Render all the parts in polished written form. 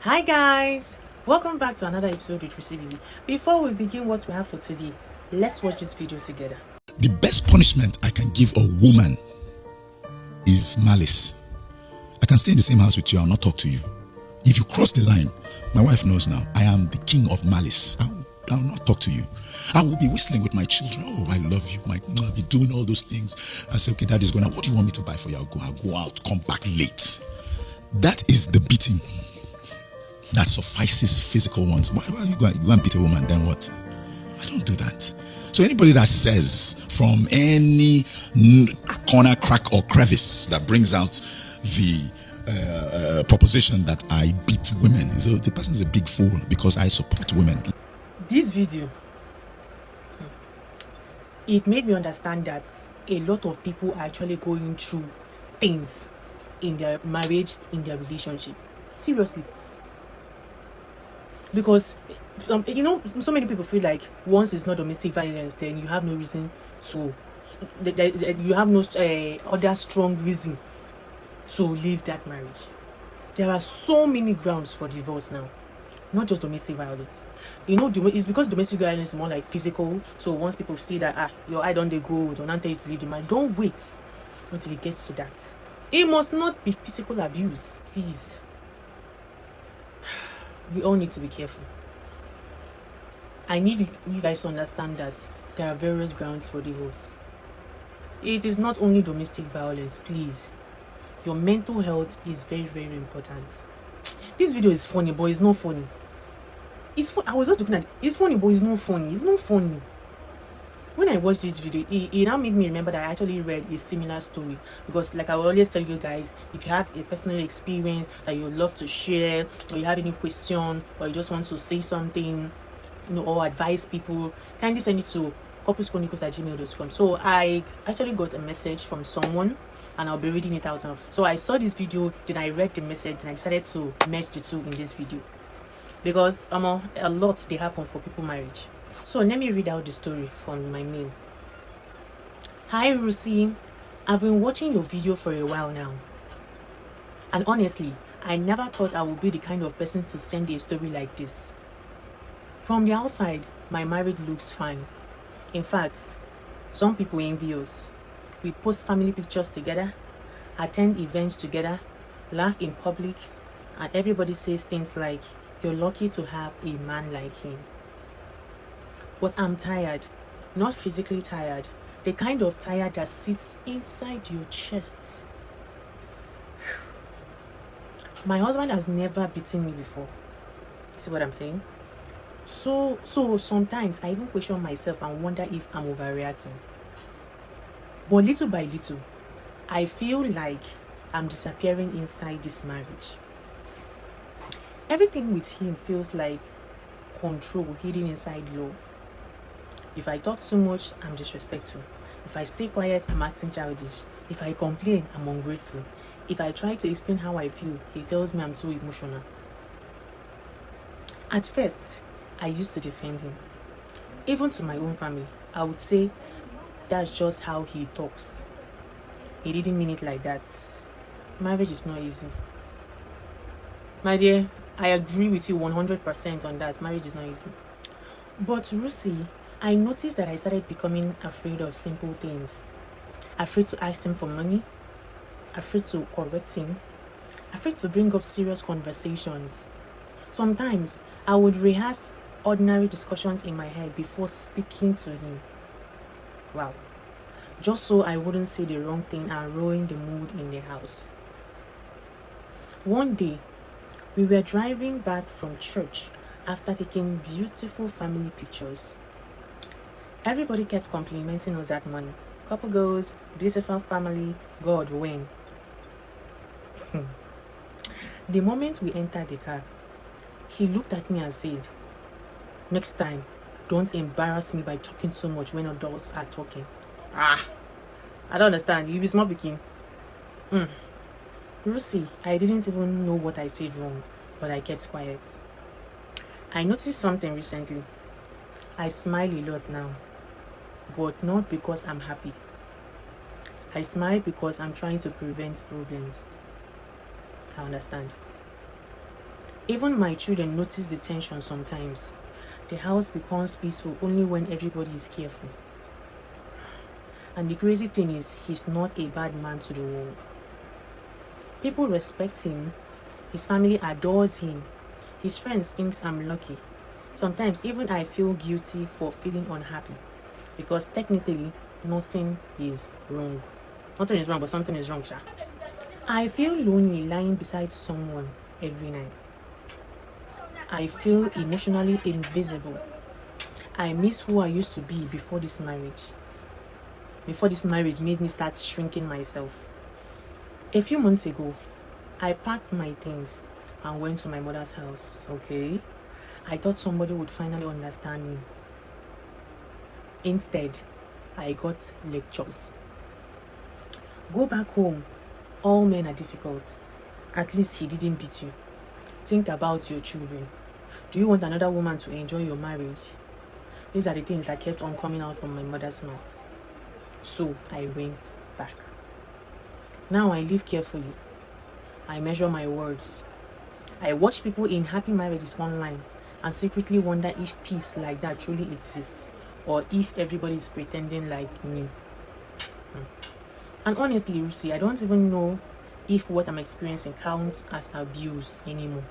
Hi guys, welcome back to another episode with Rusi. Before we begin what we have for today, let's watch this video together. The best punishment I can give a woman is malice. I can stay in the same house with you, I'll not talk to you. If you cross the line, my wife knows now, I am the king of malice. I'll not talk to you. I will be whistling with my children. Oh, I love you. I'll be doing all those things. I say, okay, daddy's going out. What do you want me to buy for you? I'll go out, come back late. That is the beating that suffices physical ones. Why you go and beat a woman, then what? I don't do that. So anybody that says from any corner, crack or crevice that brings out the proposition that I beat women, so the person is a big fool because I support women. This video, it made me understand that a lot of people are actually going through things in their marriage, in their relationship. Seriously. Because so many people feel like once it's not domestic violence, then you have no reason to, you have no other strong reason to leave that marriage. There are so many grounds for divorce now, not just domestic violence. It's because domestic violence is more like physical. So once people see that your eye don't they go, don't tell you to leave the man, don't wait until it gets to that. It must not be physical abuse, please. We all need to be careful. I need you guys to understand that there are various grounds for divorce. It is not only domestic violence, please. Your mental health is very, very important. This video is funny, but it's not funny. I was just looking at it. It's funny, but it's not funny. It's not funny. When I watched this video, it now made me remember that I actually read a similar story. Because like I will always tell you guys, if you have a personal experience that you would love to share, or you have any question, or you just want to say something, or advise people, kindly send it to coupleschronicles@gmail.com. So I actually got a message from someone, and I'll be reading it out now. So I saw this video, then I read the message, and I decided to merge the two in this video. Because a lot they happen for people marriage. So let me read out the story from my mail. Hi Rusi, I've been watching your video for a while now. And honestly, I never thought I would be the kind of person to send a story like this. From the outside, my marriage looks fine. In fact, some people envy us. We post family pictures together, attend events together, laugh in public, and everybody says things like, you're lucky to have a man like him. But I'm tired, not physically tired, the kind of tired that sits inside your chest. My husband has never beaten me before. See what I'm saying? So sometimes I even question myself and wonder if I'm overreacting. But little by little, I feel like I'm disappearing inside this marriage. Everything with him feels like control hidden inside love. If I talk too much, I'm disrespectful. If I stay quiet, I'm acting childish. If I complain, I'm ungrateful. If I try to explain how I feel, he tells me I'm too emotional. At first, I used to defend him. Even to my own family, I would say that's just how he talks. He didn't mean it like that. Marriage is not easy. My dear, I agree with you 100% on that. Marriage is not easy. But Rusi, I noticed that I started becoming afraid of simple things. Afraid to ask him for money. Afraid to correct him. Afraid to bring up serious conversations. Sometimes, I would rehearse ordinary discussions in my head before speaking to him. Wow. Just so I wouldn't say the wrong thing and ruin the mood in the house. One day, we were driving back from church after taking beautiful family pictures. Everybody kept complimenting us that morning. Couple goals, beautiful family, God win. The moment we entered the car, he looked at me and said, next time, don't embarrass me by talking so much when adults are talking. I don't understand. You be small picking. Rusi, I didn't even know what I said wrong, but I kept quiet. I noticed something recently. I smile a lot now, but not because I'm happy. I smile because I'm trying to prevent problems. I understand. Even my children notice the tension sometimes. The house becomes peaceful only when everybody is careful. And the crazy thing is, he's not a bad man to the world. People respect him. His family adores him. His friends think I'm lucky. Sometimes even I feel guilty for feeling unhappy, because technically nothing is wrong. Nothing is wrong, but something is wrong, sha. I feel lonely lying beside someone every night. I feel emotionally invisible. I miss who I used to be before this marriage. Before this marriage made me start shrinking myself. A few months ago, I packed my things and went to my mother's house, okay? I thought somebody would finally understand me. Instead, I got lectures. Go back home. All men are difficult. At least he didn't beat you. Think about your children. Do you want another woman to enjoy your marriage? These are the things that kept on coming out from my mother's mouth. So I went back. Now I live carefully. I measure my words. I watch people in happy marriages online and secretly wonder if peace like that truly exists, or if everybody is pretending like me. And honestly, Lucy, I don't even know if what I'm experiencing counts as abuse anymore.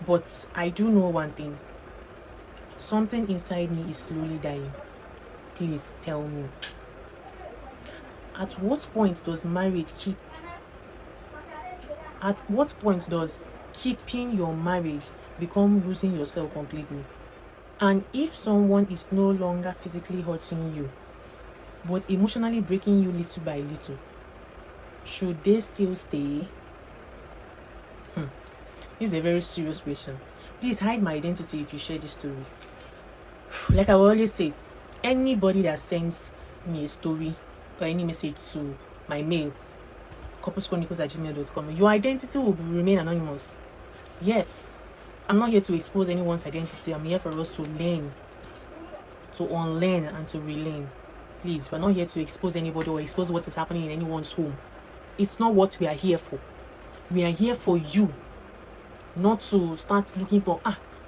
But I do know one thing. Something inside me is slowly dying. Please tell me. At what point does keeping your marriage become losing yourself completely? And if someone is no longer physically hurting you, but emotionally breaking you little by little, should they still stay? This is a very serious question. Please hide my identity if you share this story. Like I will always say, anybody that sends me a story or any message to my mail, coupleschronicles@gmail.com, your identity will remain anonymous. Yes, I'm not here to expose anyone's identity. I'm here for us to learn, to unlearn, and to relearn. Please, we're not here to expose anybody or expose what is happening in anyone's home. It's not what we are here for. We are here for you, not to start looking for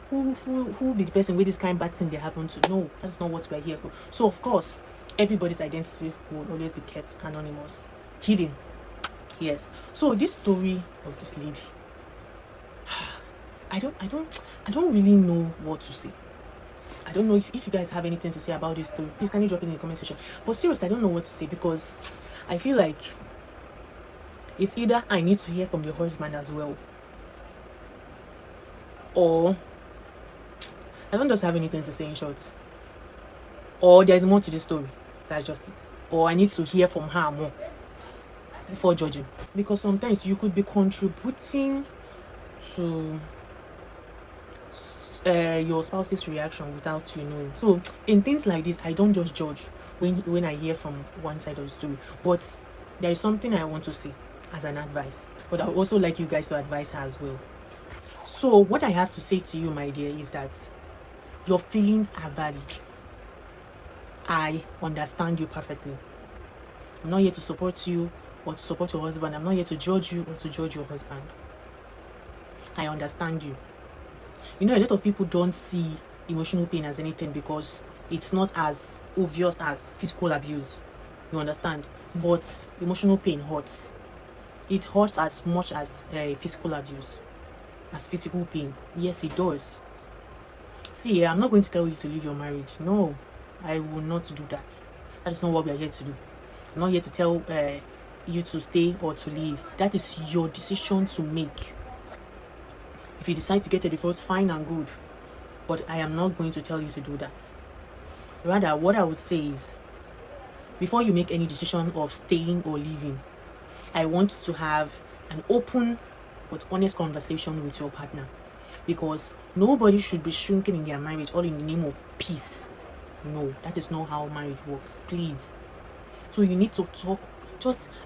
who be the person with this kind of bad thing they happen to. No, that's not what we are here for. So of course, everybody's identity will always be kept anonymous, hidden. Yes. So this story of this lady, I don't really know what to say. I don't know if you guys have anything to say about this story. Please can you drop it in the comment section. But seriously, I don't know what to say, because I feel like it's either I need to hear from the husband as well, or I don't just have anything to say, in short, or there's more to the story. That's just it. Or I need to hear from her more before judging, because sometimes you could be contributing to your spouse's reaction without you knowing. So in things like this, I don't just judge when I hear from one side of the story, but there is something I want to say as an advice, but I would also like you guys to advise her as well. So what I have to say to you, my dear, is that your feelings are valid. I understand you perfectly. I'm not here to support you or to support your husband. I'm not here to judge you or to judge your husband. I understand you. You know, a lot of people don't see emotional pain as anything because it's not as obvious as physical abuse. You understand? But emotional pain hurts. It hurts as much as physical abuse, as physical pain. Yes, it does. See, I'm not going to tell you to leave your marriage. No, I will not do that. That is not what we are here to do. I'm not here to tell you to stay or to leave. That is your decision to make. If you decide to get a divorce, fine and good. But I am not going to tell you to do that. Rather, what I would say is, before you make any decision of staying or leaving, I want to have an open but honest conversation with your partner. Because nobody should be shrinking in their marriage all in the name of peace. No, that is not how marriage works. Please. So you need to talk.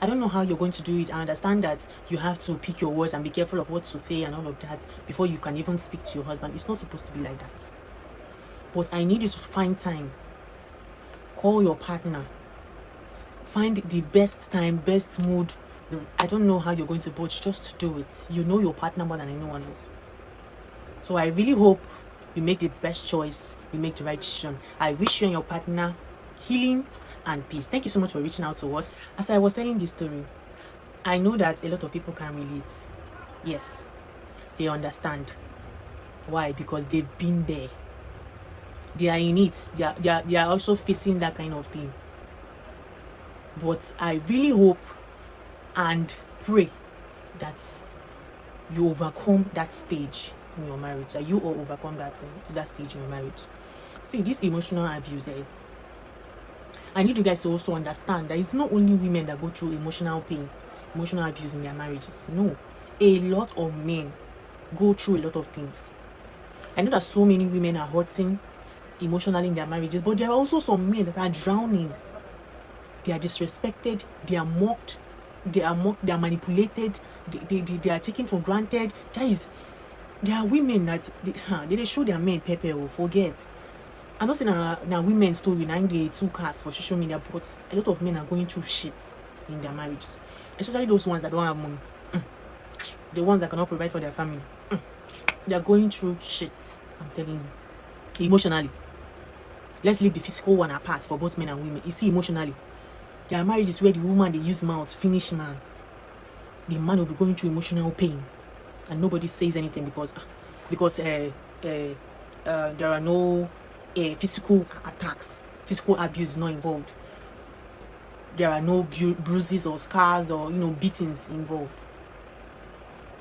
I don't know how you're going to do it. I understand that you have to pick your words and be careful of what to say and all of that before you can even speak to your husband. It's not supposed to be like that. But I need you to find time. Call your partner. Find the best time, best mood I don't know how you're going to, but just do it. You know your partner more than anyone else. So I really hope you make the best choice, you make the right decision. I wish you and your partner healing and peace. Thank you so much for reaching out to us. As I was telling this story, I know that a lot of people can relate. Yes, they understand. Why? Because they've been there. They are in it. They are also facing that kind of thing. But I really hope and pray that you overcome that stage in your marriage, that you all overcome that stage in your marriage. See, this emotional abuse, I need you guys to also understand that it's not only women that go through emotional pain, emotional abuse in their marriages. No, a lot of men go through a lot of things. I know that so many women are hurting emotionally in their marriages, but there are also some men that are drowning. They are disrespected, they are mocked, they are manipulated, they are taken for granted. There are women that they show their men pepper or forget. I'm not saying now women's story 92 cars for social media, but a lot of men are going through shit in their marriages, especially those ones that don't have money, the ones that cannot provide for their family. They are going through shit, I'm telling you, emotionally. Let's leave the physical one apart for both men and women. You see, emotionally, there are marriages where the woman, they use mouth, finish man. The man will be going through emotional pain, and nobody says anything because there are no physical attacks, physical abuse is not involved. There are no bruises or scars or beatings involved.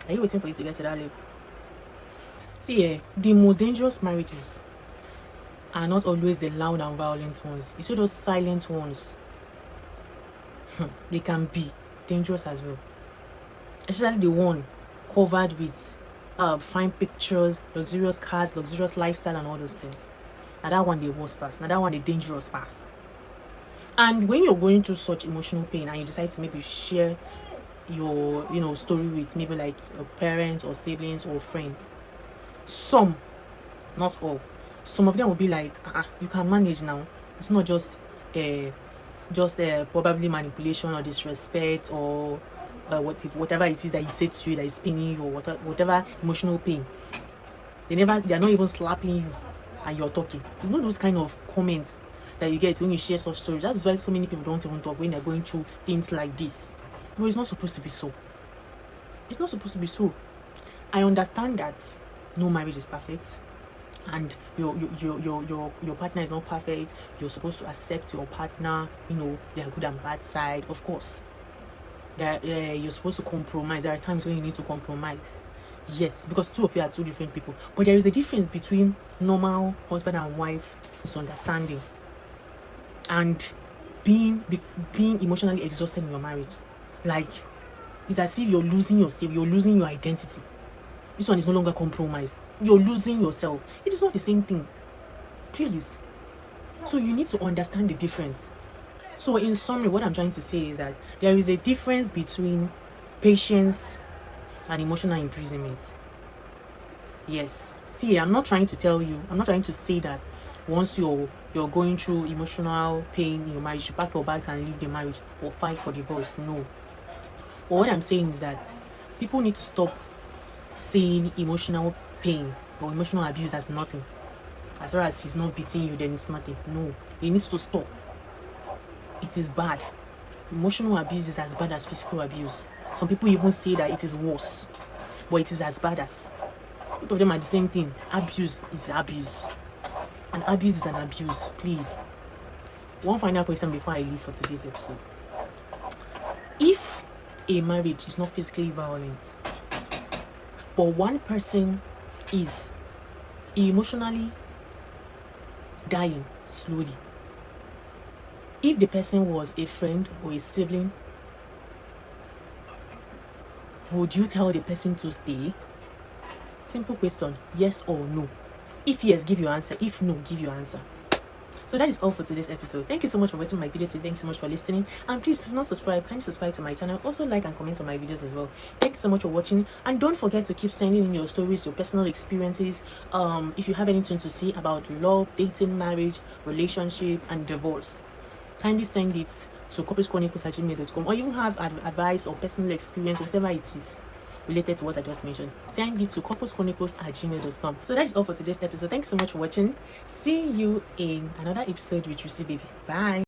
Are you waiting for you to get to that level? See, the most dangerous marriages are not always the loud and violent ones. You see those silent ones, they can be dangerous as well. Especially the one covered with fine pictures, luxurious cars, luxurious lifestyle and all those things. Now that one, the worst pass. Now that one, the dangerous pass. And when you're going through such emotional pain and you decide to maybe share your story with maybe like your parents or siblings or friends, some, not all, some of them will be like, you can manage now. It's not just probably manipulation or disrespect or whatever it is that he said to you that is paining you or whatever emotional pain. They are not even slapping you and you're talking. You know those kind of comments that you get when you share such stories. That's why so many people don't even talk when they're going through things like this. No, it's not supposed to be so. It's not supposed to be so. I understand that no marriage is perfect, and your partner is not perfect. You're supposed to accept your partner, their good and bad side, of course. That you're supposed to compromise. There are times when you need to compromise. Yes, because two of you are two different people. But there is a difference between normal husband and wife misunderstanding and being emotionally exhausted in your marriage. Like, it's as if you're losing yourself, you're losing your identity. This one is no longer compromise. You're losing yourself. It is not the same thing. Please. So you need to understand the difference. So in summary, what I'm trying to say is that there is a difference between patience and emotional imprisonment. Yes. See, I'm not trying to say that once you're going through emotional pain in your marriage, you pack your bags and leave the marriage or fight for divorce. No. But what I'm saying is that people need to stop seeing emotional pain or emotional abuse as nothing. As far as he's not beating you, then it's nothing. No. It needs to stop. It is bad. Emotional abuse is as bad as physical abuse. Some people even say that it is worse, but it is as bad as. Both of them are the same thing. Abuse is abuse, and abuse is an abuse. Please. One final question before I leave for today's episode. If a marriage is not physically violent, but one person is emotionally dying slowly, if the person was a friend or a sibling, would you tell the person to stay? Simple question, yes or no. If yes, give your answer. If no, give your answer. So that is all for today's episode. Thank you so much for watching my video today. Thanks so much for listening. And please, do not subscribe. Kindly subscribe to my channel. Also like and comment on my videos as well. Thank you so much for watching. And don't forget to keep sending in your stories, your personal experiences. If you have anything to say about love, dating, marriage, relationship, and divorce, kindly send it to couplechronicles@gmail.com, or even have advice or personal experience, whatever it is related to what I just mentioned, send it to couplechronicles@gmail.com. So that is all for today's episode. Thanks so much for watching. See you in another episode with Rusi Baby. Bye.